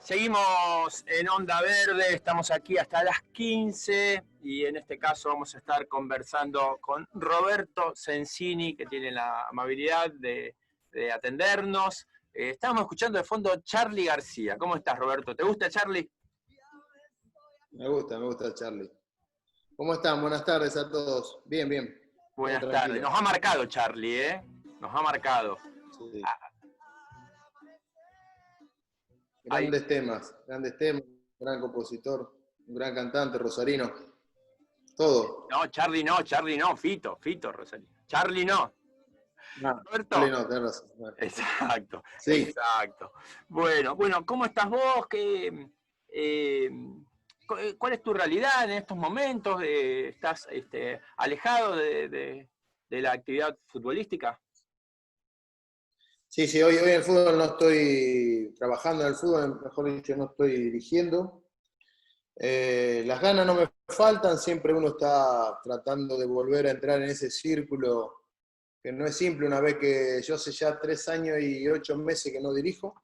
Seguimos en Onda Verde, estamos aquí hasta las 15 y en este caso vamos a estar conversando con Roberto Sensini, que tiene la amabilidad de atendernos. Estábamos escuchando de fondo Charly García. ¿Cómo estás, Roberto? ¿Te gusta Charly? Me gusta Charly. ¿Cómo están? Buenas tardes a todos. Bien, bien. Buenas tardes. Nos ha marcado Charly, ¿eh? Nos ha marcado. Sí. Grandes temas, gran compositor, un gran cantante, rosarino, todo. No, Charly no, Fito Rosario. Charly no. No, Roberto. Charly no, tenés razón. Exacto, sí. Exacto. Bueno, ¿cómo estás vos? ¿Cuál es tu realidad en estos momentos? ¿Estás alejado de la actividad futbolística? Sí, hoy en el fútbol no estoy trabajando en el fútbol, mejor dicho, no estoy dirigiendo. Las ganas no me faltan, siempre uno está tratando de volver a entrar en ese círculo que no es simple una vez que yo hace ya 3 años y 8 meses que no dirijo.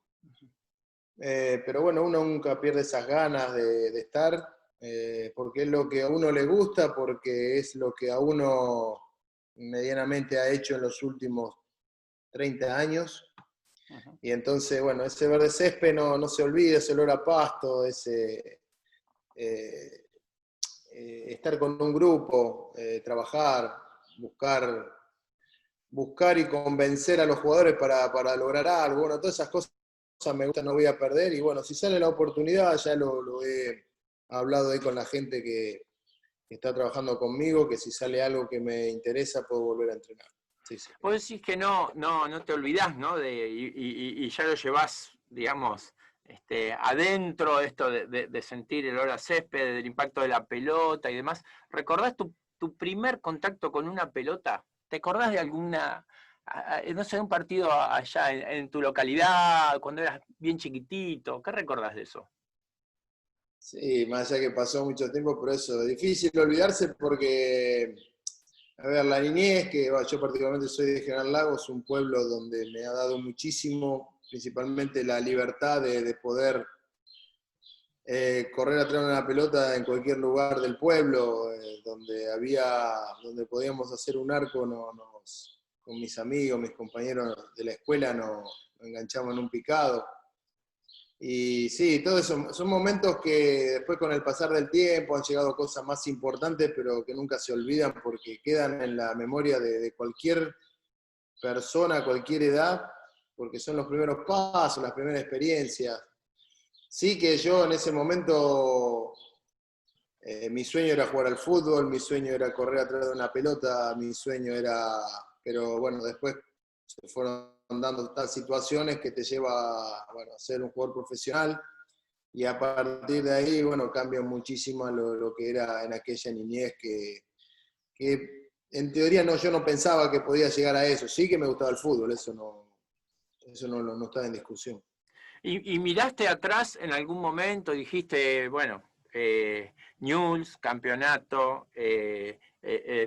Pero bueno, uno nunca pierde esas ganas de estar, porque es lo que a uno le gusta, porque es lo que a uno medianamente ha hecho en los últimos 30 años. Y entonces, bueno, ese verde césped no se olvida, ese olor a pasto, ese estar con un grupo, trabajar, buscar y convencer a los jugadores para lograr algo. Bueno, todas esas cosas me gustan, no voy a perder. Y bueno, si sale la oportunidad, ya lo he hablado ahí con la gente que está trabajando conmigo, que si sale algo que me interesa, puedo volver a entrenar. Sí. Vos decís que no te olvidás, ¿no? Y ya lo llevás, digamos, adentro esto de sentir el olor a césped, del impacto de la pelota y demás. ¿Recordás tu primer contacto con una pelota? ¿Te acordás de alguna, no sé, un partido allá en tu localidad, cuando eras bien chiquitito? ¿Qué recordás de eso? Sí, más allá que pasó mucho tiempo, por eso es difícil olvidarse porque, a ver, la niñez, que yo particularmente soy de General Lagos, un pueblo donde me ha dado muchísimo, principalmente la libertad de poder correr atrás de una pelota en cualquier lugar del pueblo, donde podíamos hacer un arco, con mis amigos, mis compañeros de la escuela, nos enganchamos en un picado. Y sí, todo eso son momentos que después con el pasar del tiempo han llegado cosas más importantes, pero que nunca se olvidan porque quedan en la memoria de cualquier persona, cualquier edad, porque son los primeros pasos, las primeras experiencias. Sí que yo en ese momento, mi sueño era jugar al fútbol, mi sueño era correr atrás de una pelota, mi sueño era... Pero bueno, después se fueron dando estas situaciones que te lleva a ser un jugador profesional, y a partir de ahí, bueno, cambia muchísimo lo que era en aquella niñez que en teoría yo no pensaba que podía llegar a eso. Sí que me gustaba el fútbol, eso no estaba en discusión. ¿Y miraste atrás en algún momento y dijiste, bueno, Newell's, campeonato,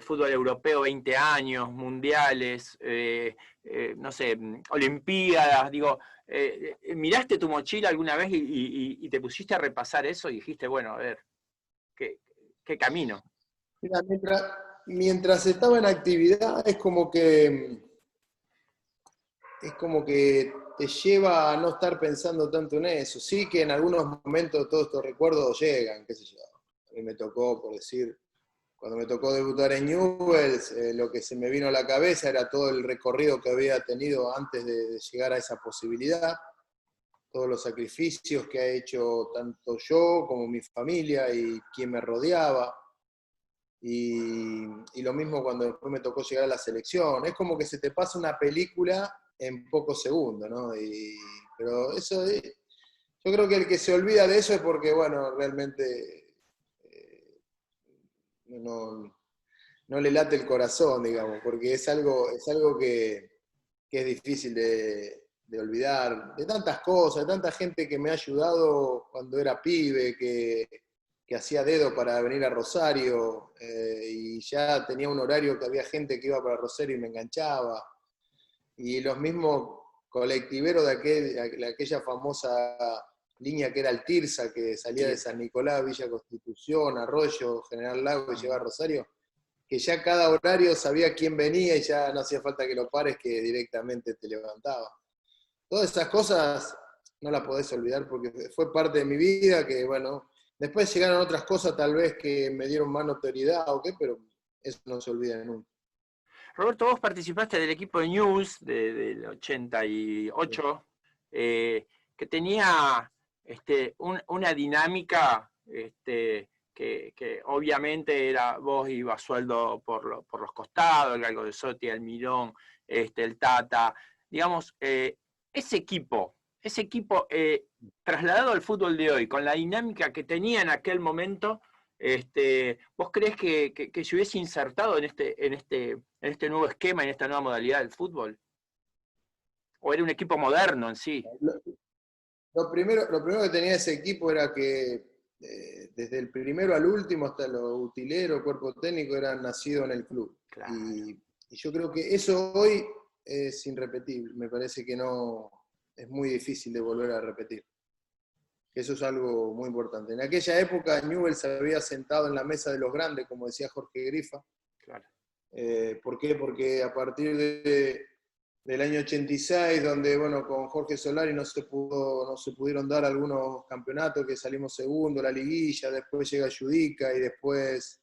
fútbol europeo 20 años, mundiales, no sé, olimpiadas, digo, ¿miraste tu mochila alguna vez y te pusiste a repasar eso y dijiste, bueno, a ver, ¿qué camino? Mira, mientras estaba en actividad es como que te lleva a no estar pensando tanto en eso. Sí que en algunos momentos todos estos recuerdos llegan, qué sé yo. A mí me tocó, por decir, cuando me tocó debutar en Newell's, lo que se me vino a la cabeza era todo el recorrido que había tenido antes de llegar a esa posibilidad, todos los sacrificios que ha hecho tanto yo como mi familia y quien me rodeaba. Y lo mismo cuando después me tocó llegar a la selección. Es como que se te pasa una película en pocos segundos, ¿no? Pero eso, yo creo que el que se olvida de eso es porque, bueno, realmente no le late el corazón, digamos, porque es algo que es difícil de olvidar, de tantas cosas, de tanta gente que me ha ayudado cuando era pibe, que hacía dedo para venir a Rosario, y ya tenía un horario que había gente que iba para Rosario y me enganchaba. Y los mismos colectiveros de aquella famosa línea que era el Tirsa, que salía de San Nicolás, Villa Constitución, Arroyo, General Lago y llegaba a Rosario, que ya cada horario sabía quién venía y ya no hacía falta que lo pares, que directamente te levantaba. Todas esas cosas no las podés olvidar porque fue parte de mi vida, que bueno, después llegaron otras cosas tal vez que me dieron más notoriedad o qué, pero eso no se olvida nunca. Roberto, vos participaste del equipo de News del 88, que tenía una dinámica que obviamente era, vos ibas sueldo por los costados, el Galgo de Sotti, el Mirón, el Tata, digamos, ese equipo trasladado al fútbol de hoy, con la dinámica que tenía en aquel momento, ¿vos crees que se hubiese insertado en este nuevo esquema, en esta nueva modalidad del fútbol? ¿O era un equipo moderno en sí? Lo primero que tenía ese equipo era que desde el primero al último, hasta los utileros, cuerpo técnico, eran nacidos en el club. Claro. Y yo creo que eso hoy es irrepetible. Me parece que no es muy difícil de volver a repetir. Eso es algo muy importante. En aquella época Newell's se había sentado en la mesa de los grandes, como decía Jorge Grifa. Claro. ¿Por qué? Porque a partir del año 86, donde bueno, con Jorge Solari no se pudieron dar algunos campeonatos, que salimos segundo, la liguilla, después llega Judica y después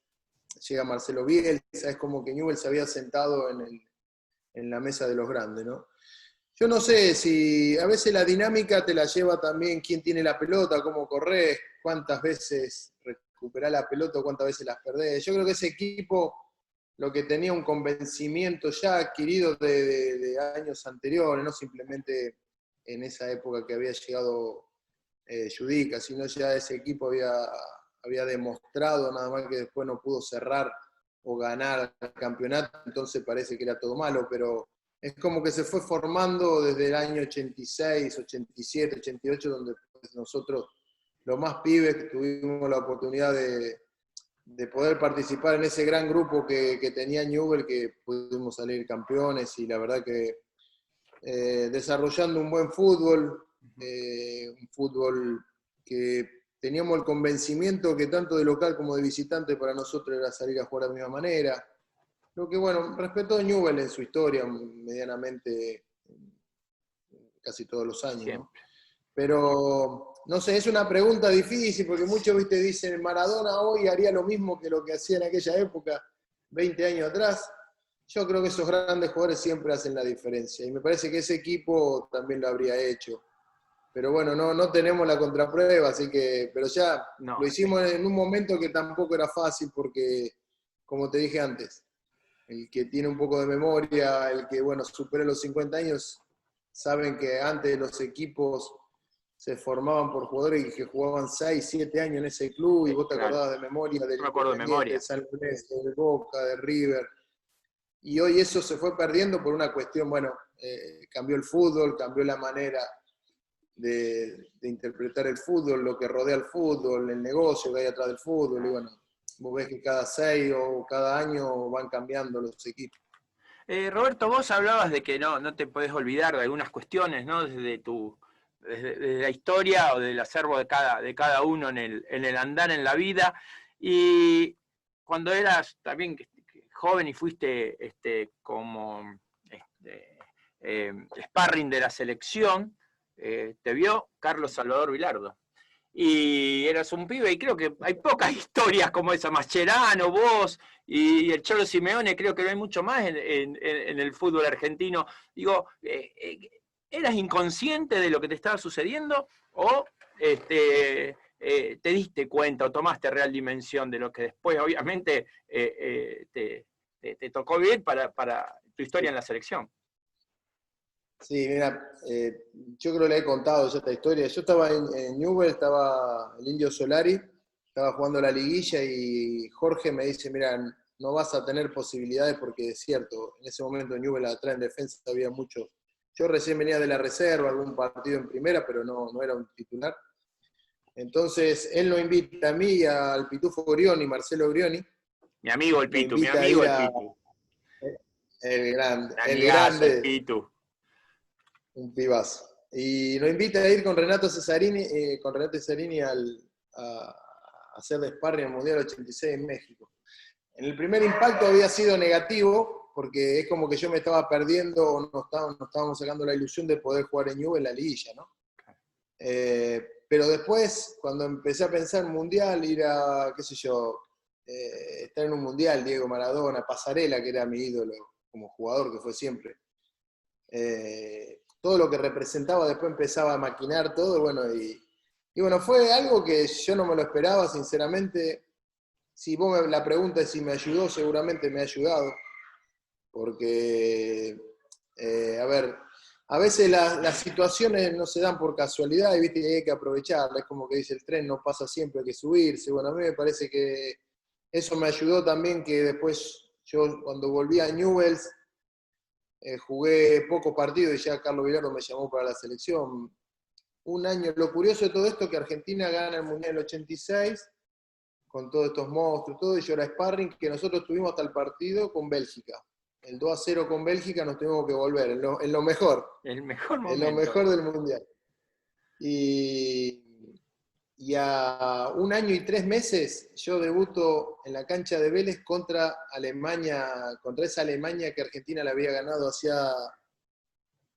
llega Marcelo Bielsa, es como que Newell's se había sentado en la mesa de los grandes, ¿no? Yo no sé si a veces la dinámica te la lleva también quién tiene la pelota, cómo corres, cuántas veces recuperás la pelota, cuántas veces las perdés. Yo creo que ese equipo lo que tenía un convencimiento ya adquirido de años anteriores, no simplemente en esa época que había llegado Judica, sino ya ese equipo había demostrado, nada más que después no pudo cerrar o ganar el campeonato, entonces parece que era todo malo, pero es como que se fue formando desde el año 86, 87, 88, donde pues, nosotros, los más pibes, tuvimos la oportunidad de poder participar en ese gran grupo que tenía Newell's, que pudimos salir campeones y la verdad que desarrollando un buen fútbol, un fútbol que teníamos el convencimiento que tanto de local como de visitante para nosotros era salir a jugar de la misma manera. Lo que, bueno, respetó Newell's en su historia medianamente casi todos los años, ¿no? Pero, no sé, es una pregunta difícil porque muchos, viste, dicen, Maradona hoy haría lo mismo que lo que hacía en aquella época, 20 años atrás. Yo creo que esos grandes jugadores siempre hacen la diferencia y me parece que ese equipo también lo habría hecho. Pero bueno, no tenemos la contraprueba, así que, pero ya lo hicimos en un momento que tampoco era fácil porque, como te dije antes, el que tiene un poco de memoria, el que, bueno, supera los 50 años, saben que antes los equipos se formaban por jugadores que jugaban 6, 7 años en ese club, y vos te acordabas de memoria del Independiente, de San Lorenzo, de Boca, de River. Y hoy eso se fue perdiendo por una cuestión, bueno, cambió el fútbol, cambió la manera de interpretar el fútbol, lo que rodea el fútbol, el negocio que hay atrás del fútbol, y bueno, vos ves que cada 6 o cada año van cambiando los equipos. Roberto, vos hablabas de que no te podés olvidar de algunas cuestiones, ¿no? Desde la historia o del acervo de cada uno en el andar en la vida. Y cuando eras también joven y fuiste como sparring de la selección, te vio Carlos Salvador Vilardo. Y eras un pibe, y creo que hay pocas historias como esa, Mascherano, vos y el Cholo Simeone, creo que no hay mucho más en el fútbol argentino. Digo, ¿eras inconsciente de lo que te estaba sucediendo o te diste cuenta o tomaste real dimensión de lo que después obviamente te tocó vivir para tu historia en la selección? Sí, mira, yo creo que le he contado ya esta historia. Yo estaba en Newell's, estaba el Indio Solari, estaba jugando la liguilla y Jorge me dice, mira, no vas a tener posibilidades porque es cierto, en ese momento en Newell's atrás en defensa había muchos. Yo recién venía de la reserva, algún partido en primera, pero no era un titular. Entonces, él nos invita a mí y al Pitufo Grioni, Marcelo Grioni. Mi amigo el Pitu, mi amigo el Pitu. El grande. El Pitu. Un pibazo. Y nos invita a ir con Renato Cesarini a hacer de sparring en el Mundial 86 en México. En el primer impacto había sido negativo, porque es como que yo me estaba perdiendo, no estábamos sacando la ilusión de poder jugar en Juve en la liguilla, ¿no? Pero después, cuando empecé a pensar en Mundial, ir a, qué sé yo, estar en un Mundial, Diego Maradona, Pasarela, que era mi ídolo como jugador, que fue siempre. Todo lo que representaba, después empezaba a maquinar todo, bueno, y bueno, fue algo que yo no me lo esperaba, sinceramente. Si la pregunta es si me ayudó, seguramente me ha ayudado, porque, a ver, a veces las situaciones no se dan por casualidad y ¿viste? Y hay que aprovecharlas. Es como que dice el tren, no pasa siempre, hay que subirse. Bueno, a mí me parece que eso me ayudó también, que después yo cuando volví a Newell's jugué pocos partidos y ya Carlos Bilardo me llamó para la selección. Un año, lo curioso de todo esto es que Argentina gana el Mundial del 86 con todos estos monstruos, todo, y yo era sparring, que nosotros tuvimos hasta el partido con Bélgica. El 2-0 con Bélgica nos tuvimos que volver, en lo mejor. El mejor En lo momento. mejor del Mundial. Y a un año y 3 meses yo debuto en la cancha de Vélez contra Alemania, contra esa Alemania que Argentina le había ganado hacía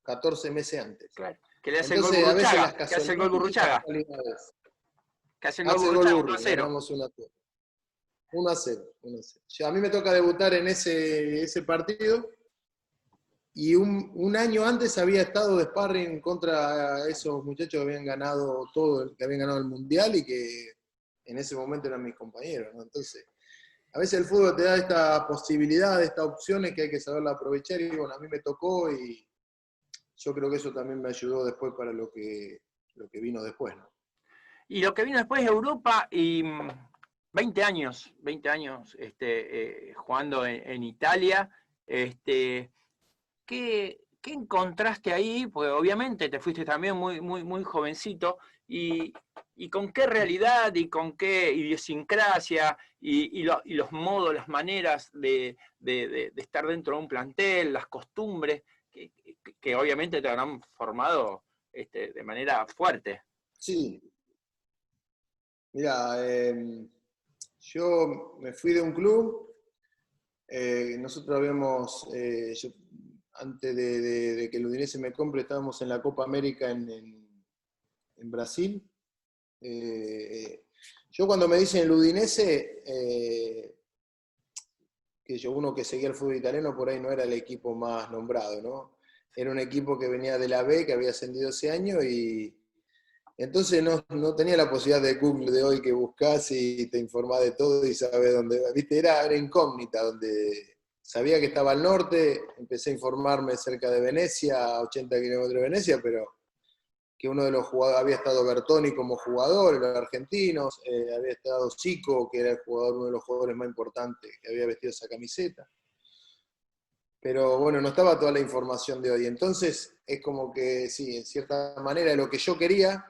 14 meses antes. Claro. Que le hace el gol Entonces, a veces las Burruchaga. Que hace el gol Burruchaga. casualidades. Que hace el gol Hace el gol Burruchaga Burri, 1-0. ganamos 1-0. 1-0. A mí me toca debutar en ese partido y un año antes había estado de sparring contra esos muchachos que habían ganado todo, que habían ganado el Mundial y que en ese momento eran mis compañeros, ¿no? Entonces, a veces el fútbol te da esta posibilidad, estas opciones que hay que saberla aprovechar y bueno, a mí me tocó y yo creo que eso también me ayudó después para lo que vino después, ¿no? Y lo que vino después de Europa y 20 años jugando en Italia. ¿Qué encontraste ahí? Porque obviamente te fuiste también muy jovencito. Y con qué realidad y con qué idiosincrasia y los modos, las maneras de estar dentro de un plantel, las costumbres, que obviamente te habrán formado de manera fuerte. Sí, mira, yo me fui de un club, nosotros habíamos, antes de que el Udinese me compre, estábamos en la Copa América en Brasil. Yo cuando me dicen el Udinese, uno que seguía el fútbol italiano, por ahí no era el equipo más nombrado, ¿no? Era un equipo que venía de la B, que había ascendido ese año y entonces no tenía la posibilidad de Google de hoy que buscas y te informás de todo y sabes dónde, ¿viste? Era incógnita, donde sabía que estaba al norte, empecé a informarme cerca de Venecia, a 80 kilómetros de Venecia, pero que uno de los jugadores, había estado Bertoni como jugador, los argentinos, había estado Zico, que era uno de los jugadores más importantes, que había vestido esa camiseta. Pero bueno, no estaba toda la información de hoy. Entonces es como que sí, en cierta manera lo que yo quería,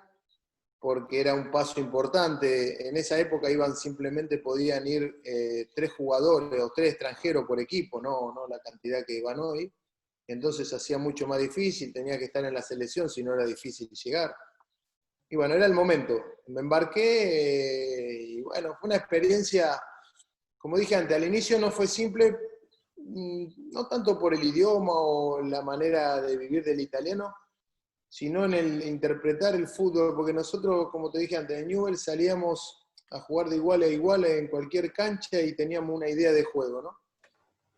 porque era un paso importante. En esa época simplemente podían ir 3 jugadores o 3 extranjeros por equipo, no la cantidad que van hoy. Entonces hacía mucho más difícil, tenía que estar en la selección, si no era difícil llegar. Y bueno, era el momento. Me embarqué y bueno, fue una experiencia, como dije antes, al inicio no fue simple, no tanto por el idioma o la manera de vivir del italiano, sino en el interpretar el fútbol, porque nosotros, como te dije antes, en Newell's salíamos a jugar de igual a igual en cualquier cancha y teníamos una idea de juego, ¿no?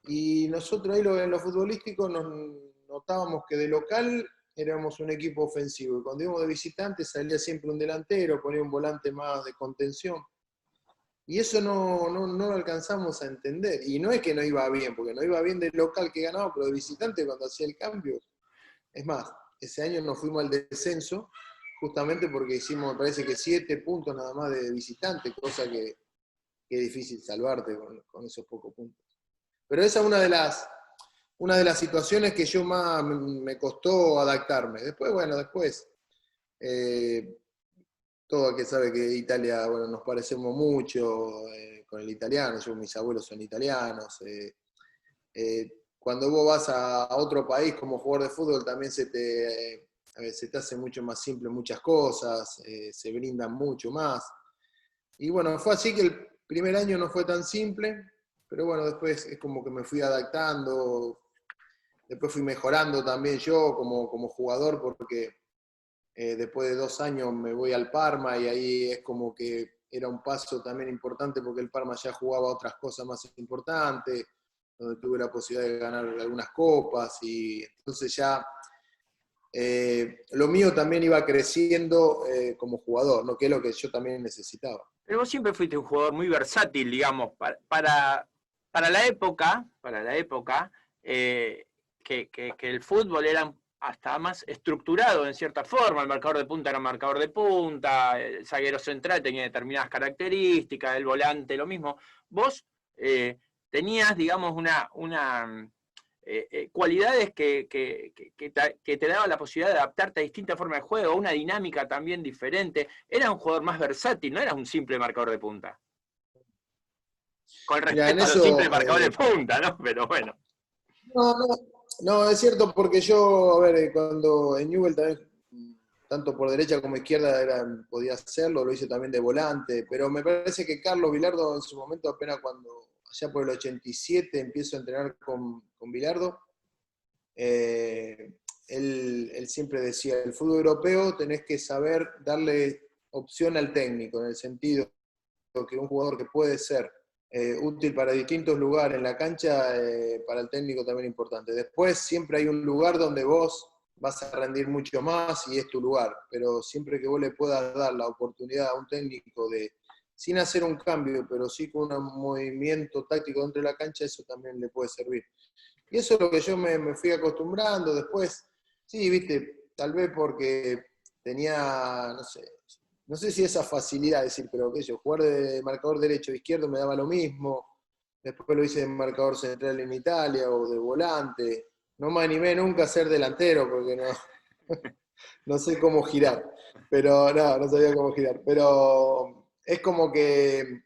Y nosotros ahí en lo futbolístico nos notábamos que de local éramos un equipo ofensivo, y cuando íbamos de visitante salía siempre un delantero, ponía un volante más de contención. Y eso no lo alcanzamos a entender. Y no es que no iba bien, porque no iba bien del local que ganaba, pero de visitante cuando hacía el cambio. Es más, ese año nos fuimos al descenso, justamente porque hicimos, me parece que 7 puntos nada más de visitante, cosa que es difícil salvarte con esos pocos puntos. Pero esa es una de las situaciones que yo más me costó adaptarme. Después, bueno, todo el que sabe que Italia, bueno, nos parecemos mucho con el italiano, mis abuelos son italianos. Cuando vos vas a otro país como jugador de fútbol también se te hace mucho más simple muchas cosas, se brindan mucho más. Y bueno, fue así que el primer año no fue tan simple, pero bueno, después es como que me fui adaptando, después fui mejorando también yo como jugador, porque después de 2 años me voy al Parma y ahí es como que era un paso también importante porque el Parma ya jugaba otras cosas más importantes, donde tuve la posibilidad de ganar algunas copas y entonces ya lo mío también iba creciendo como jugador, ¿no? Que es lo que yo también necesitaba. Pero vos siempre fuiste un jugador muy versátil, digamos, para la época que el fútbol era hasta más estructurado en cierta forma. El marcador de punta era un marcador de punta, el zaguero central tenía determinadas características, el volante lo mismo. Vos tenías, digamos, cualidades que te daban la posibilidad de adaptarte a distintas formas de juego, una dinámica también diferente. Era un jugador más versátil, no era un simple marcador de punta. Con Mira, en respeto a los simples eso, marcadores de punta, ¿no? Pero bueno. no, no, no, es cierto porque yo, a ver, cuando en Newell también, tanto por derecha como izquierda podía hacerlo, lo hice también de volante, pero me parece que Carlos Vilardo en su momento, apenas cuando, allá por el 87, empiezo a entrenar con Vilardo, él siempre decía, el fútbol europeo tenés que saber darle opción al técnico, en el sentido que un jugador que puede ser útil para distintos lugares en la cancha, para el técnico también es importante. Después siempre hay un lugar donde vos vas a rendir mucho más y es tu lugar, pero siempre que vos le puedas dar la oportunidad a un técnico de, sin hacer un cambio, pero sí con un movimiento táctico dentro de la cancha, eso también le puede servir. Y eso es lo que yo me fui acostumbrando. Después, sí, viste, tal vez porque tenía, no sé si esa facilidad de decir, pero qué sé yo, jugar de marcador derecho o izquierdo me daba lo mismo. Después lo hice de marcador central en Italia o de volante. No me animé nunca a ser delantero porque no sé cómo girar. Pero no sabía cómo girar. Pero es como que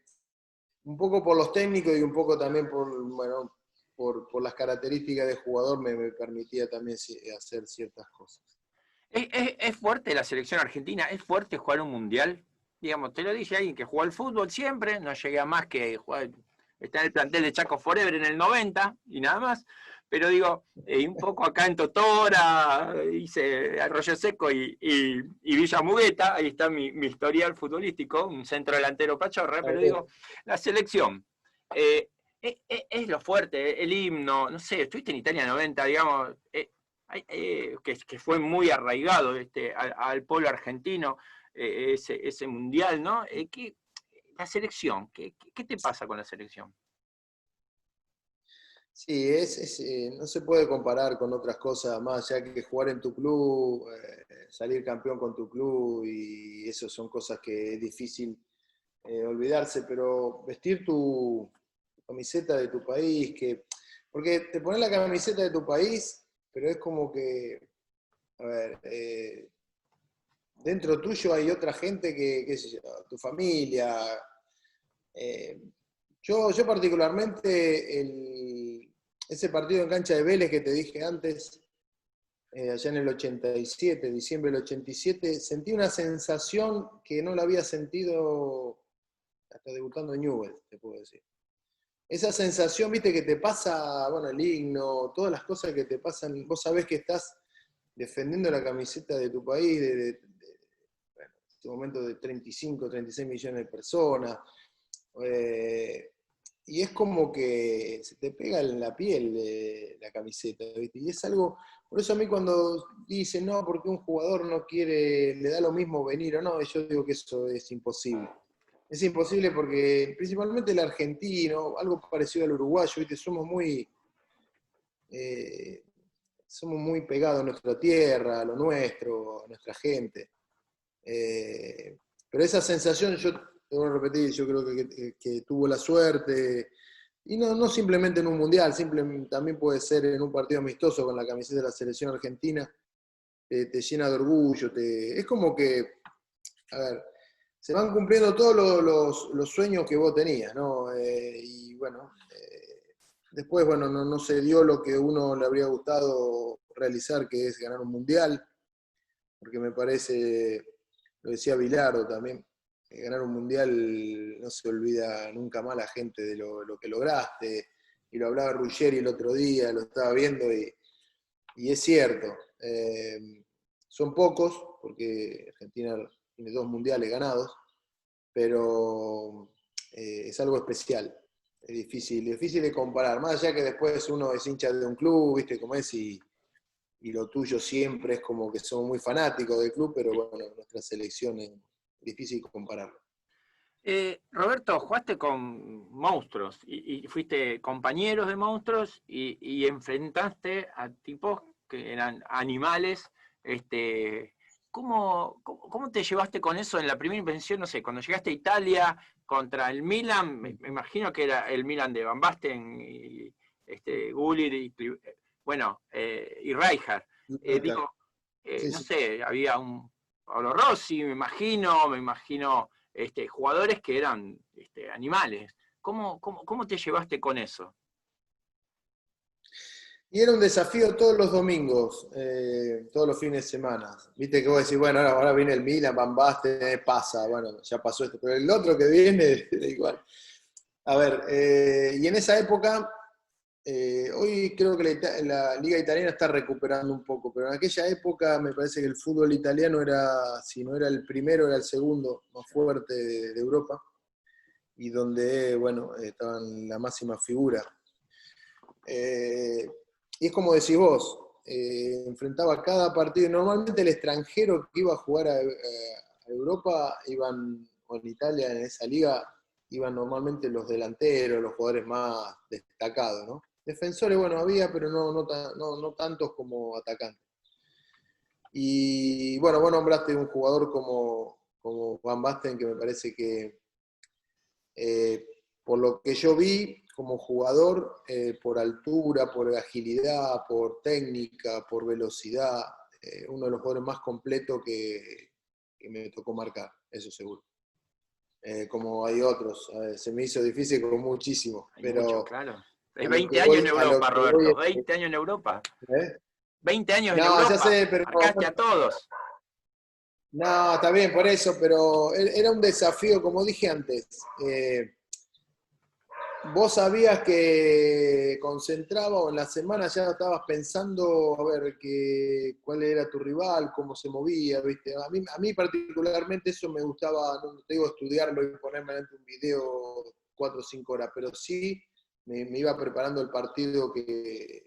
un poco por los técnicos y un poco también bueno, por las características de jugador me permitía también hacer ciertas cosas. Es fuerte la selección argentina, es fuerte jugar un mundial. Digamos, te lo dice alguien que jugó al fútbol siempre, no llegué a más que jugar, está en el plantel de Chaco Forever en el 90 y nada más. Pero digo, un poco acá en Totora, hice Arroyo Seco y Villa Mugueta, ahí está mi historial futbolístico, un centro delantero pachorra, pero digo, la selección. Es lo fuerte, el himno, no sé, estuviste en Italia 90, digamos, que fue muy arraigado al pueblo argentino, ese mundial, ¿no? La selección, ¿qué te pasa con la selección? Sí, no se puede comparar con otras cosas más, ya que jugar en tu club, salir campeón con tu club, y eso son cosas que es difícil olvidarse, pero vestir tu camiseta de tu país, porque te pones la camiseta de tu país, pero es como que, a ver, dentro tuyo hay otra gente que, qué sé yo, tu familia. eh, yo particularmente, ese partido en cancha de Vélez que te dije antes, allá en el 87, diciembre del 87, sentí una sensación que no la había sentido hasta debutando en Newell's, te puedo decir. Esa sensación, viste, que te pasa, bueno, el himno, todas las cosas que te pasan, vos sabés que estás defendiendo la camiseta de tu país, bueno, en este momento de 35, 36 millones de personas, y es como que se te pega en la piel la camiseta, ¿viste? Y es algo, por eso a mí cuando dicen, no, porque un jugador no quiere, le da lo mismo venir o no, yo digo que eso es imposible. Es imposible porque principalmente el argentino, algo parecido al uruguayo, ¿viste? Eh, somos muy pegados a nuestra tierra, a lo nuestro, a nuestra gente. Pero esa sensación, yo te voy a repetir, yo creo que tuvo la suerte, y no simplemente en un mundial, también puede ser en un partido amistoso con la camiseta de la selección argentina, te llena de orgullo, es como que, a ver, se van cumpliendo todos los sueños que vos tenías, ¿no? Y bueno, después, bueno, no se dio lo que uno le habría gustado realizar, que es ganar un mundial. porque me parece, lo decía Bilardo también, ganar un mundial no se olvida nunca más la gente de lo que lograste, y lo hablaba Ruggeri el otro día, lo estaba viendo, y es cierto. Son pocos, porque Argentina tiene 2 mundiales ganados, pero es algo especial. Es difícil de comparar. Más allá que después uno es hincha de un club, viste cómo es, y lo tuyo siempre es como que somos muy fanáticos del club, pero bueno, nuestra selección es difícil compararlo. Roberto, jugaste con monstruos y fuiste compañeros de monstruos y enfrentaste a tipos que eran animales. ¿Cómo te llevaste con eso en la primera invención? No sé, cuando llegaste a Italia contra el Milan, me imagino que era el Milan de Van Basten y Gullit y Rijkaard. Digo, Sí, no sí. sé, había un Paolo Rossi, me imagino jugadores que eran animales. ¿Cómo te llevaste con eso? Y era un desafío todos los domingos, todos los fines de semana. Viste que vos decís, bueno, ahora viene el Milan, Van Basten, pasa, bueno, ya pasó esto, pero el otro que viene, da igual. A ver, y en esa época, hoy creo que la liga italiana está recuperando un poco, pero en aquella época me parece que el fútbol italiano era, si no era el primero, era el segundo más fuerte de Europa, y donde, bueno, estaban la máxima figura. Y es como decís vos, enfrentaba cada partido. Normalmente el extranjero que iba a jugar a Europa, o en Italia, en esa liga, iban normalmente los delanteros, los jugadores más destacados, ¿no? Defensores, bueno, había, pero no tantos como atacantes. Y bueno, vos nombraste un jugador como Van Basten, que me parece que eh, por lo que yo vi como jugador, por altura, por agilidad, por técnica, por velocidad, uno de los jugadores más completos que me tocó marcar, eso seguro. Como hay otros, se me hizo difícil con muchísimo, Hay muchos, pero claro. a Es lo 20 que años en voy, a lo Europa, que voy Roberto. es, 20 años en Europa. ¿eh? 20 años en No, ya Europa. sé, pero Marcaste a todos. no, está bien por eso, pero era un desafío, como dije antes. Vos sabías que concentraba o en la semana ya estabas pensando a ver cuál era tu rival, cómo se movía, ¿viste? A mí particularmente eso me gustaba, no te digo estudiarlo y ponerme ante un video 4 o 5 horas, pero sí me iba preparando el partido que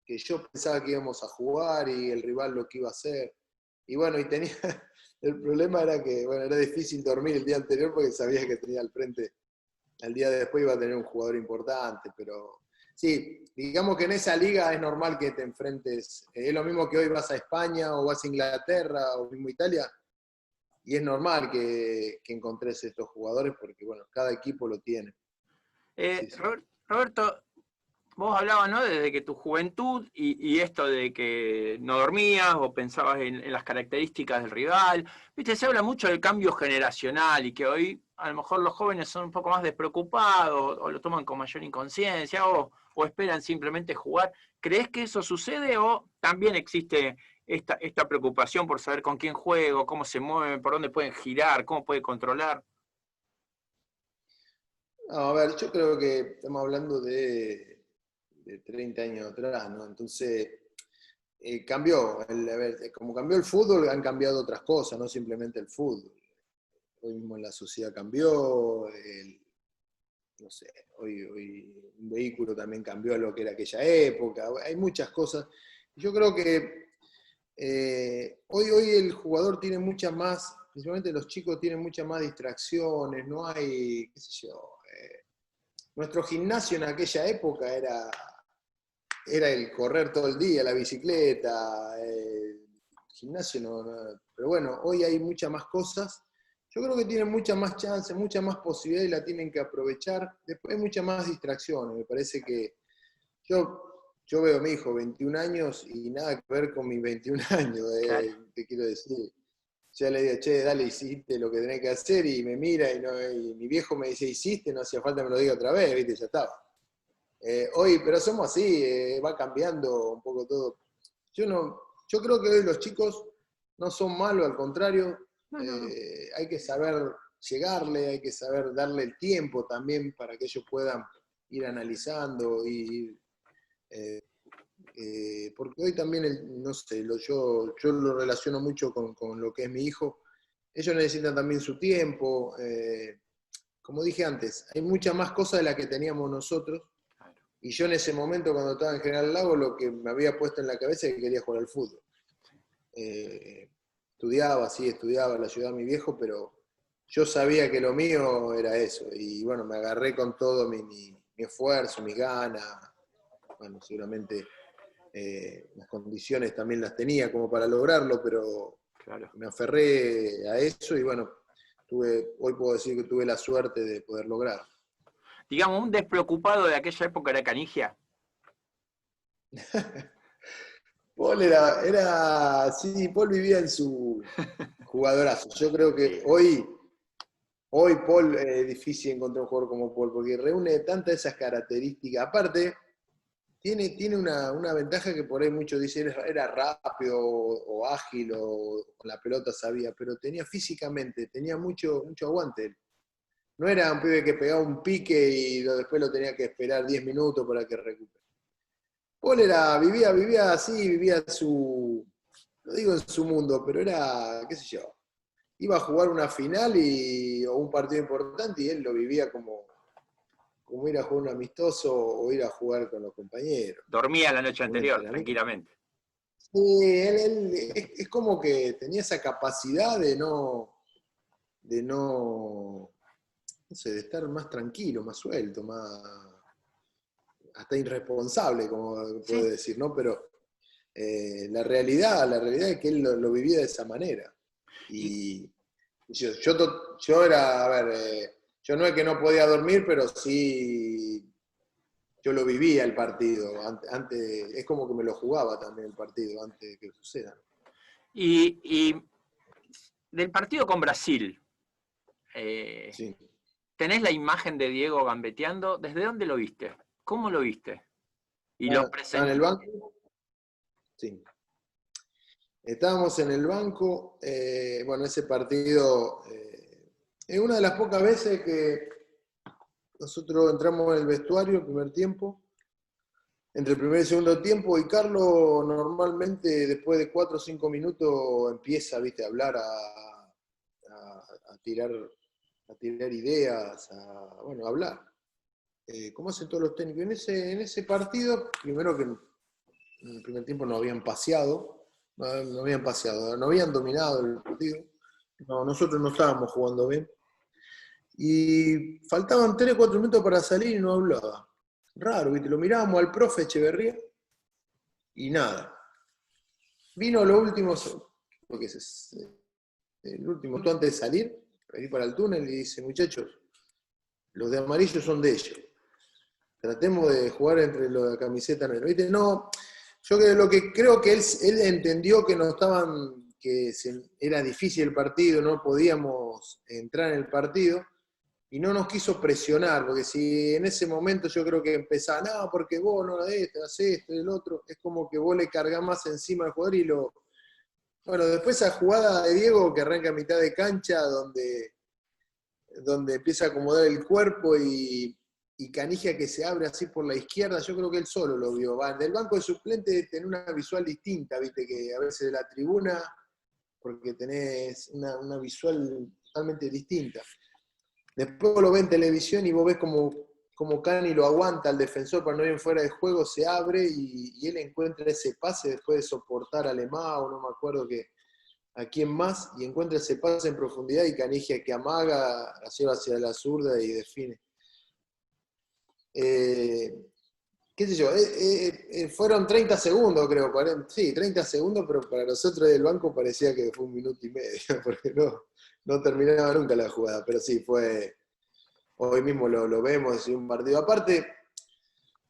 yo pensaba que íbamos a jugar y el rival lo que iba a hacer. Y bueno, el problema era que, bueno, era difícil dormir el día anterior porque sabía que tenía al frente el día de después iba a tener un jugador importante, pero sí, digamos que en esa liga es normal que te enfrentes, es lo mismo que hoy vas a España o vas a Inglaterra o mismo Italia, y es normal que encontres estos jugadores porque, bueno, cada equipo lo tiene. Sí, sí. Roberto, vos hablabas, ¿no? Desde que tu juventud y esto de que no dormías o pensabas en las características del rival. Viste, se habla mucho del cambio generacional y que hoy a lo mejor los jóvenes son un poco más despreocupados o lo toman con mayor inconsciencia o esperan simplemente jugar. ¿Crees que eso sucede o también existe esta preocupación por saber con quién juego, cómo se mueven, por dónde pueden girar, cómo puede controlar? No, a ver, yo creo que estamos hablando de 30 años atrás, ¿no? Entonces, cambió, a ver, como cambió el fútbol, han cambiado otras cosas, no simplemente el fútbol. Hoy mismo la sociedad cambió, no sé, hoy un vehículo también cambió a lo que era aquella época, hay muchas cosas. Yo creo que hoy el jugador tiene muchas más, principalmente los chicos tienen muchas más distracciones, no hay, qué sé yo, nuestro gimnasio en aquella época era el correr todo el día, la bicicleta, el gimnasio pero bueno, hoy hay muchas más cosas. Yo creo que tienen muchas más chances, muchas más posibilidades y la tienen que aprovechar. Después hay muchas más distracciones. Me parece que yo veo a mi hijo 21 años y nada que ver con mis 21 años, Claro. te quiero decir. Ya le digo, che, dale, hiciste lo que tenés que hacer y me mira y mi viejo me dice, hiciste, no hacía falta que me lo diga otra vez, viste, ya estaba. Hoy, pero somos así, va cambiando un poco todo. Yo creo que hoy los chicos no son malos, al contrario, No, no, no. hay que saber llegarle, hay que saber darle el tiempo también para que ellos puedan ir analizando y porque hoy también, no sé, yo lo relaciono mucho con lo que es mi hijo. Ellos necesitan también su tiempo. Como dije antes, hay muchas más cosas de las que teníamos nosotros. Y yo en ese momento, cuando estaba en General Lago, lo que me había puesto en la cabeza es que quería jugar al fútbol. Estudiaba, sí, estudiaba, le ayudaba a mi viejo, pero yo sabía que lo mío era eso. Y bueno, me agarré con todo mi esfuerzo, mis ganas. Bueno, seguramente las condiciones también las tenía como para lograrlo, pero Claro. me aferré a eso y bueno, hoy puedo decir que tuve la suerte de poder lograrlo. Digamos, un despreocupado de aquella época era Canigia. Paul sí, Paul vivía en su jugadorazo. Yo creo que Sí. hoy Paul es difícil encontrar un jugador como Paul, porque reúne tantas esas características. Aparte, tiene una ventaja que por ahí muchos dicen era rápido o ágil o con la pelota sabía, pero tenía físicamente, tenía mucho aguante. No era un pibe que pegaba un pique y después lo tenía que esperar 10 minutos para que recupere. Paul vivía así, vivía no digo en su mundo, pero era, qué sé yo, iba a jugar una final o un partido importante y él lo vivía como ir a jugar un amistoso o ir a jugar con los compañeros, Dormía la noche un anterior, entrenamiento. tranquilamente. Sí, él es como que tenía esa capacidad no sé, de estar más tranquilo, más suelto, hasta irresponsable, como Sí. puede decir, ¿no? Pero la realidad es que él lo vivía de esa manera. Y, Y yo era, a ver, yo no es que no podía dormir, pero sí yo lo vivía el partido. Antes, es como que me lo jugaba también el partido antes de que suceda. y del partido con Brasil, eh, Sí. ¿tenés la imagen de Diego gambeteando? ¿Desde dónde lo viste? ¿Cómo lo viste? ¿Y lo Estaba en el presentiste? banco, sí. Estábamos en el banco, bueno, ese partido es una de las pocas veces que nosotros entramos en el vestuario el primer tiempo, entre el primer y el segundo tiempo, y Carlos normalmente después de 4 o 5 minutos empieza, viste, a hablar, a tirar ideas, bueno, a hablar. Como hacen todos los técnicos. En ese partido, primero que en el primer tiempo no habían paseado, no habían dominado el partido. No, nosotros no estábamos jugando bien. Y faltaban 3 o 4 minutos para salir y no hablaba. Raro, ¿viste? Lo mirábamos al profe Echeverría y nada. Vino lo último, porque es el último minuto antes de salir, para ir para el túnel y dice, muchachos, los de amarillo son de ellos. Tratemos de jugar entre los de camiseta negra. ¿Viste? No, yo lo que creo que él entendió que no estaban, era difícil el partido, no podíamos entrar en el partido, y no nos quiso presionar, porque si en ese momento yo creo que empezaba, no, porque vos no haces esto, el otro, es como que vos le cargás más encima al jugador Bueno, después esa jugada de Diego que arranca a mitad de cancha, donde empieza a acomodar el cuerpo y Canigia que se abre así por la izquierda, yo creo que él solo lo vio. Del banco de suplente tenés una visual distinta, viste, que a veces de la tribuna, porque tenés una visual totalmente distinta. Después lo ves en televisión y vos ves como Cani lo aguanta al defensor para no ir fuera de juego, se abre y él encuentra ese pase después de soportar a Lemao, no me acuerdo a quién más, y encuentra ese pase en profundidad y Canigia que amaga, la lleva hacia la zurda y define. Qué sé yo, fueron 30 segundos creo, 40, sí, 30 segundos, pero para nosotros del banco parecía que fue 1 minuto y medio, porque no terminaba nunca la jugada, pero sí, hoy mismo lo vemos, es un partido aparte,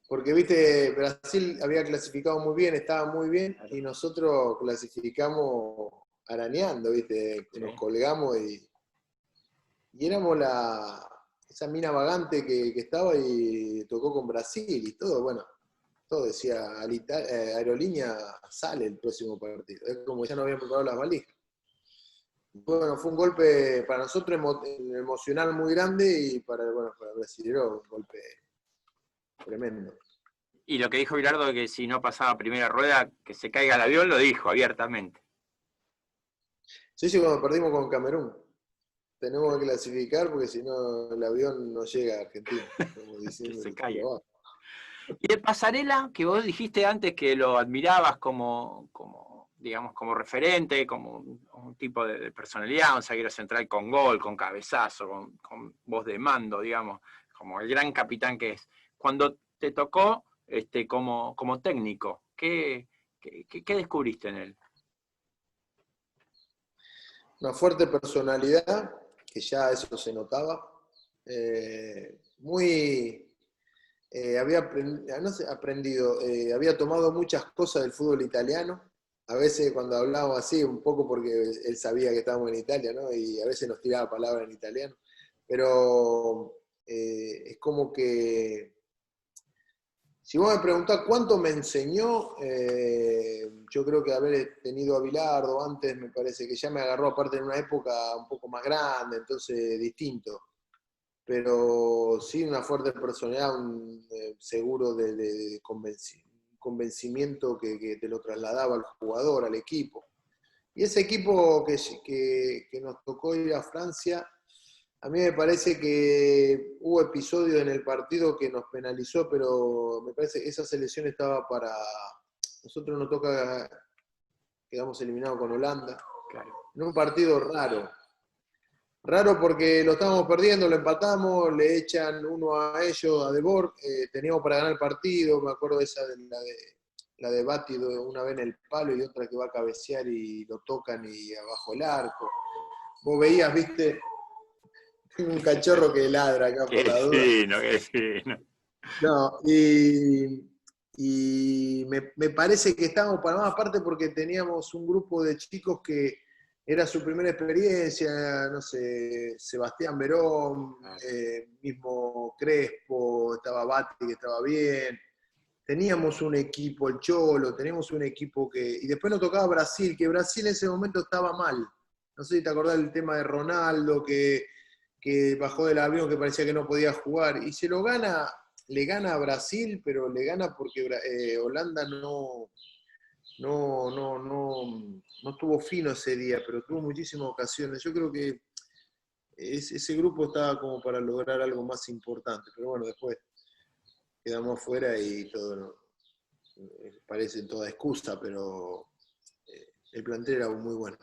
porque viste, Brasil había clasificado muy bien, estaba muy bien, Claro. y nosotros clasificamos arañando, viste, Sí. nos colgamos y éramos esa mina vagante que estaba y tocó con Brasil y todo, bueno. todo decía, Aerolínea sale el próximo partido. Es como que ya no habían preparado las valijas. Bueno, fue un golpe para nosotros emocional muy grande y para el brasileño un golpe tremendo. Y lo que dijo Bilardo de que si no pasaba primera rueda, que se caiga el avión, lo dijo abiertamente. Sí, cuando perdimos con Camerún. Tenemos que clasificar porque si no el avión no llega a Argentina. Como Que diciendo, se caiga. Y de Pasarela, que vos dijiste antes que lo admirabas digamos, como referente, como un tipo de personalidad, un zaguero central con gol, con cabezazo, con voz de mando, digamos, como el gran capitán que es. Cuando te tocó como técnico, ¿qué descubriste en él? Una fuerte personalidad, que ya eso se notaba. Había aprendido, había tomado muchas cosas del fútbol italiano. A veces cuando hablábamos así, un poco porque él sabía que estábamos en Italia, ¿no? Y a veces nos tiraba palabras en italiano. Pero es como que, si vos me preguntás cuánto me enseñó, yo creo que haber tenido a Bilardo antes me parece que ya me agarró aparte en una época un poco más grande, entonces distinto. Pero sí una fuerte personalidad, un seguro de convencimiento que te lo trasladaba al jugador, al equipo. Y ese equipo que nos tocó ir a Francia, a mí me parece que hubo episodios en el partido que nos penalizó, pero me parece que esa selección estaba para... Nosotros nos toca, quedamos eliminados con Holanda, Claro. en un partido raro. Raro porque lo estábamos perdiendo, lo empatamos, le echan uno a ellos, a De Boer, teníamos para ganar el partido, me acuerdo de esa, la de Bati una vez en el palo y otra que va a cabecear y lo tocan y abajo el arco. Vos veías, viste, un cachorro que ladra acá por la duda. Qué fino. No, y me parece que estábamos para más aparte porque teníamos un grupo de chicos que era su primera experiencia, no sé, Sebastián Verón, mismo Crespo, estaba Bati que estaba bien. Teníamos un equipo, el Cholo, teníamos un equipo que... Y después nos tocaba Brasil, que Brasil en ese momento estaba mal. No sé si te acordás del tema de Ronaldo, que bajó del avión, que parecía que no podía jugar. Y se lo gana, le gana a Brasil, pero le gana porque Holanda no estuvo fino ese día, pero tuvo muchísimas ocasiones. Yo creo que ese grupo estaba como para lograr algo más importante. Pero bueno, después quedamos fuera y todo, ¿no? Parece toda excusa, pero el plantel era muy bueno.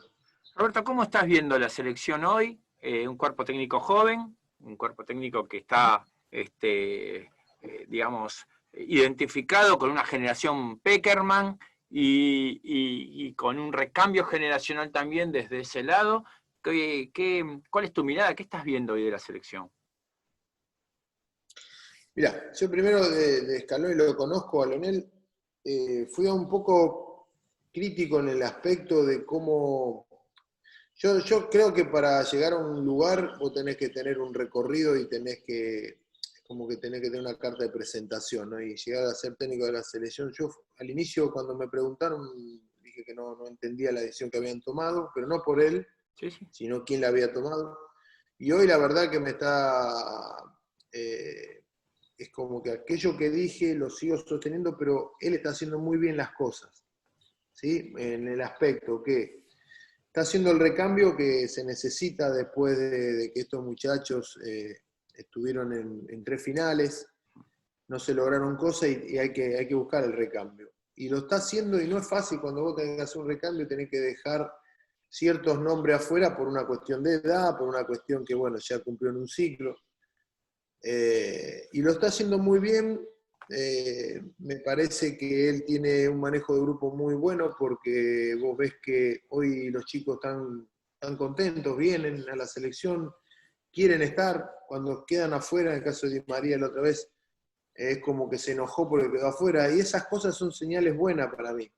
Roberto, ¿cómo estás viendo la selección hoy? Un cuerpo técnico joven, un cuerpo técnico que está, digamos, identificado con una generación Peckerman y con un recambio generacional también desde ese lado. ¿Cuál es tu mirada? ¿Qué estás viendo hoy de la selección? Mira, yo primero de Scaloni lo conozco a Leonel, fui un poco crítico en el aspecto de cómo... Yo creo que para llegar a un lugar vos tenés que tener un recorrido y tenés que tener una carta de presentación, ¿no? Y llegar a ser técnico de la selección. Yo al inicio cuando me preguntaron dije que no entendía la decisión que habían tomado, pero no por él, Sí, sí. sino quién la había tomado. Y hoy la verdad que me está... es como que aquello que dije lo sigo sosteniendo, pero él está haciendo muy bien las cosas, ¿sí? En el aspecto que está haciendo el recambio que se necesita después de que estos muchachos estuvieron en 3 finales, no se lograron cosas y hay que buscar el recambio. Y lo está haciendo y no es fácil cuando vos tenés que hacer un recambio, tenés que dejar ciertos nombres afuera por una cuestión de edad, por una cuestión que, bueno, ya cumplió en un ciclo. Y lo está haciendo muy bien. Me parece que él tiene un manejo de grupo muy bueno porque vos ves que hoy los chicos están contentos, vienen a la selección, quieren estar. Cuando quedan afuera, en el caso de Di María la otra vez, es como que se enojó porque quedó afuera. Y esas cosas son señales buenas para mí,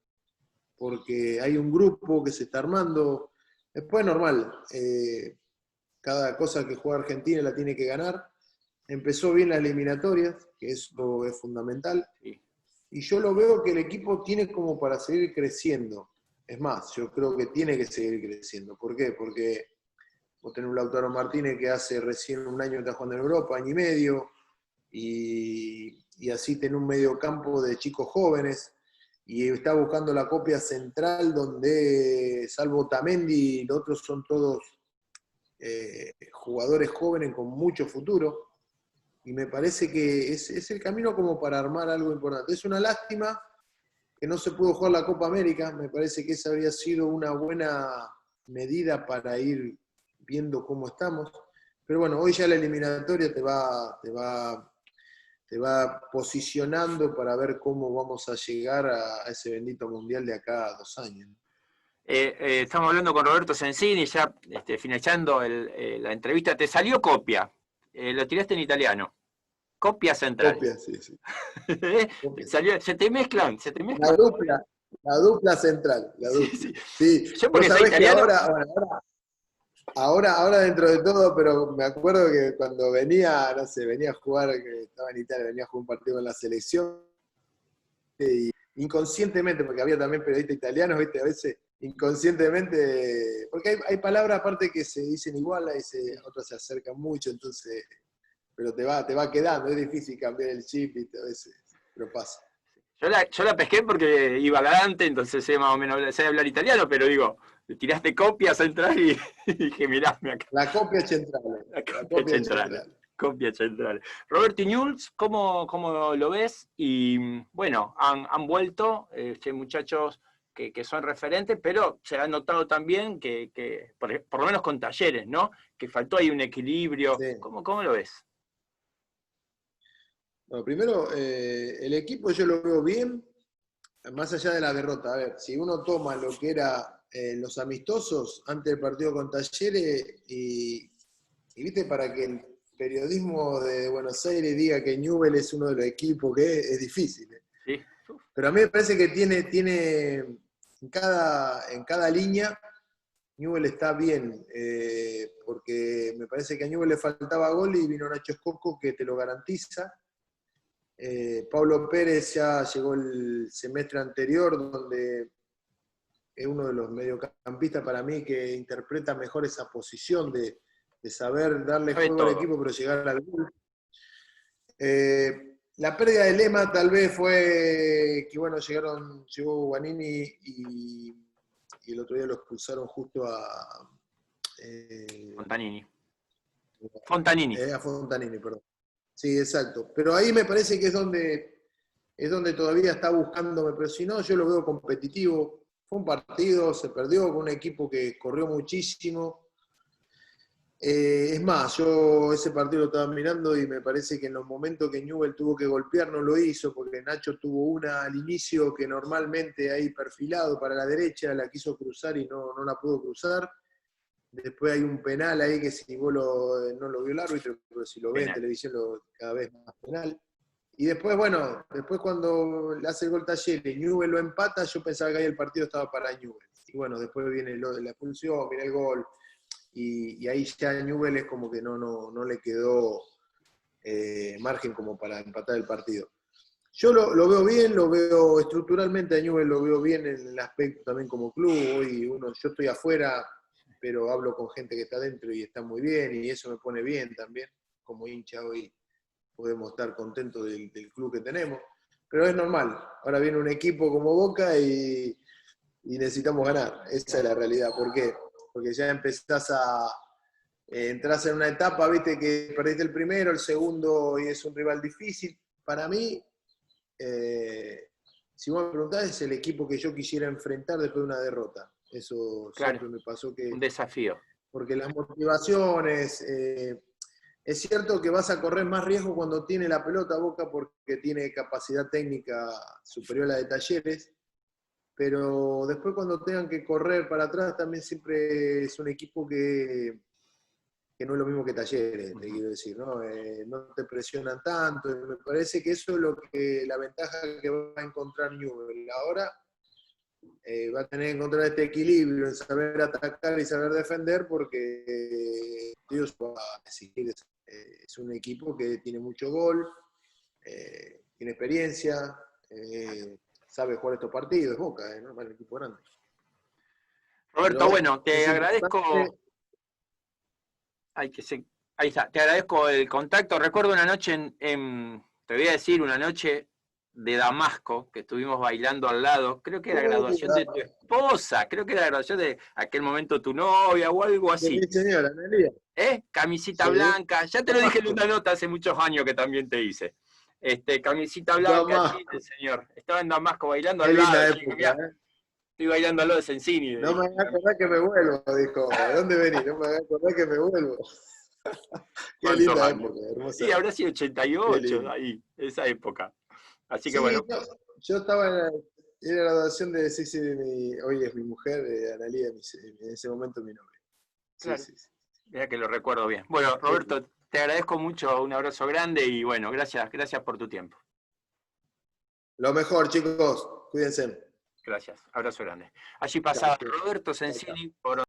porque hay un grupo que se está armando. Después normal, cada cosa que juega Argentina la tiene que ganar. Empezó bien las eliminatorias, que eso es fundamental. Sí. y yo lo veo que el equipo tiene como para seguir creciendo. Es más, yo creo que tiene que seguir creciendo. ¿Por qué? Porque vos tenés un Lautaro Martínez que hace recién un año que está jugando en Europa, año y medio, y así tenés un medio campo de chicos jóvenes, y está buscando la copia central donde, salvo Otamendi, los otros son todos jugadores jóvenes con mucho futuro, y me parece que es el camino como para armar algo importante. Es una lástima que no se pudo jugar la Copa América, me parece que esa habría sido una buena medida para ir viendo cómo estamos, pero bueno, hoy ya la eliminatoria te va posicionando para ver cómo vamos a llegar a ese bendito mundial de acá a 2 años. Estamos hablando con Roberto Sensini, ya finalizando la entrevista. Te salió copia, lo tiraste en italiano. Copia central. Copia, sí, sí. Copia. Se te mezclan. La dupla central. La dupla. Sí. Sí. Yo Vos porque soy sabés que italiano. ahora dentro de todo, pero me acuerdo que cuando venía, no sé, venía a jugar, que estaba en Italia, venía a jugar un partido en la selección, y inconscientemente, porque había también periodistas italianos, ¿viste? A veces inconscientemente, porque hay palabras aparte que se dicen igual, otras se acercan mucho, entonces, pero te va quedando, es difícil cambiar el chip y a veces, pero pasa. Yo la pesqué porque iba adelante, entonces sé más o menos sé hablar italiano, pero digo, tiraste copia central y dije, mirá, acá. La copia central. La copia central. Copia central. Roberto Iñuls, ¿cómo lo ves? Y bueno, han vuelto muchachos que son referentes, pero se ha notado también que por lo menos con Talleres, ¿no? Que faltó ahí un equilibrio. Sí. ¿Cómo lo ves? Bueno, primero, el equipo yo lo veo bien, más allá de la derrota. A ver, si uno toma lo que era los amistosos antes del partido con Talleres y viste, para que el periodismo de Buenos Aires diga que Newell es uno de los equipos que es difícil. Sí. Pero a mí me parece que tiene en cada línea, Newell está bien, porque me parece que a Newell le faltaba gol y vino Nacho Escoco que te lo garantiza. Pablo Pérez ya llegó el semestre anterior, donde es uno de los mediocampistas para mí que interpreta mejor esa posición de saber darle juego al equipo, pero llegar al gol. La pérdida de Lema tal vez fue que, bueno, llegó Guanini y el otro día lo expulsaron justo a... Fontanini. A Fontanini, perdón. Sí, exacto. Pero ahí me parece que es donde todavía está buscándome, pero si no, yo lo veo competitivo. Fue un partido, se perdió con un equipo que corrió muchísimo. Es más, yo ese partido lo estaba mirando y me parece que en los momentos que Newell tuvo que golpear no lo hizo, porque Nacho tuvo una al inicio que normalmente ahí perfilado para la derecha, la quiso cruzar y no la pudo cruzar. Después hay un penal ahí que si vos no lo vio el árbitro, pero si lo ves en televisión cada vez más penal. Y después, bueno, cuando le hace el gol Talleres y Newell lo empata, yo pensaba que ahí el partido estaba para Newell. Y bueno, después viene lo de la expulsión, viene el gol. Y ahí ya a Newell es como que no le quedó margen como para empatar el partido. Yo lo veo bien, lo veo estructuralmente a Newell, lo veo bien en el aspecto también como club. Hoy yo estoy afuera, pero hablo con gente que está dentro y está muy bien, y eso me pone bien también. Como hincha hoy podemos estar contentos del club que tenemos. Pero es normal, ahora viene un equipo como Boca y necesitamos ganar. Esa es la realidad. ¿Por qué? Porque ya empezás entras en una etapa, viste, que perdiste el primero, el segundo y es un rival difícil. Para mí, si vos me preguntás, es el equipo que yo quisiera enfrentar después de una derrota. Eso claro, siempre me pasó que... Un desafío. Porque las motivaciones... es cierto que vas a correr más riesgo cuando tiene la pelota Boca porque tiene capacidad técnica superior a la de Talleres, pero después cuando tengan que correr para atrás también siempre es un equipo que no es lo mismo que Talleres, te quiero decir, ¿no? No te presionan tanto, me parece que eso es la ventaja que va a encontrar Newell. Ahora va a tener que encontrar este equilibrio en saber atacar y saber defender porque Dios va a exigir. Es un equipo que tiene mucho gol, tiene experiencia, sabe jugar estos partidos, Boca, ¿no? Para el equipo grande. Roberto, Pero bueno, te es agradezco. importante. Ahí está, te agradezco el contacto. Recuerdo una noche te voy a decir, una noche de Damasco, que estuvimos bailando al lado, creo que era la graduación de tu esposa, creo que era la graduación de aquel momento tu novia o algo De así. mi señora, Analia. Camisita Sí. blanca, ya te lo dije en una nota hace muchos años que también te hice. Camisita blanca, Damasco. chile, señor. Estaba en Damasco bailando Qué al lado. linda Yo dije, época, mirá, estoy bailando al lado de Sensini. No me hagas acordar que me vuelvo, dijo. ¿De dónde venís? No me hagas acordar que me vuelvo. Qué ¿Cuántos linda años? época, hermosa Y época. habrá sido Qué 88, lindo. ahí, esa época. Así que Sí, bueno, yo estaba en la graduación de sí, hoy es mi mujer, Analia, en ese momento mi novia. Sí, claro, sí, sí. mira que lo recuerdo bien. Bueno, Qué lindo. Roberto, te agradezco mucho, un abrazo grande y bueno, gracias por tu tiempo. Lo mejor, chicos. Cuídense. Gracias, abrazo grande. Allí Chao, pasaba chao. Roberto Chao, chao. Sensini por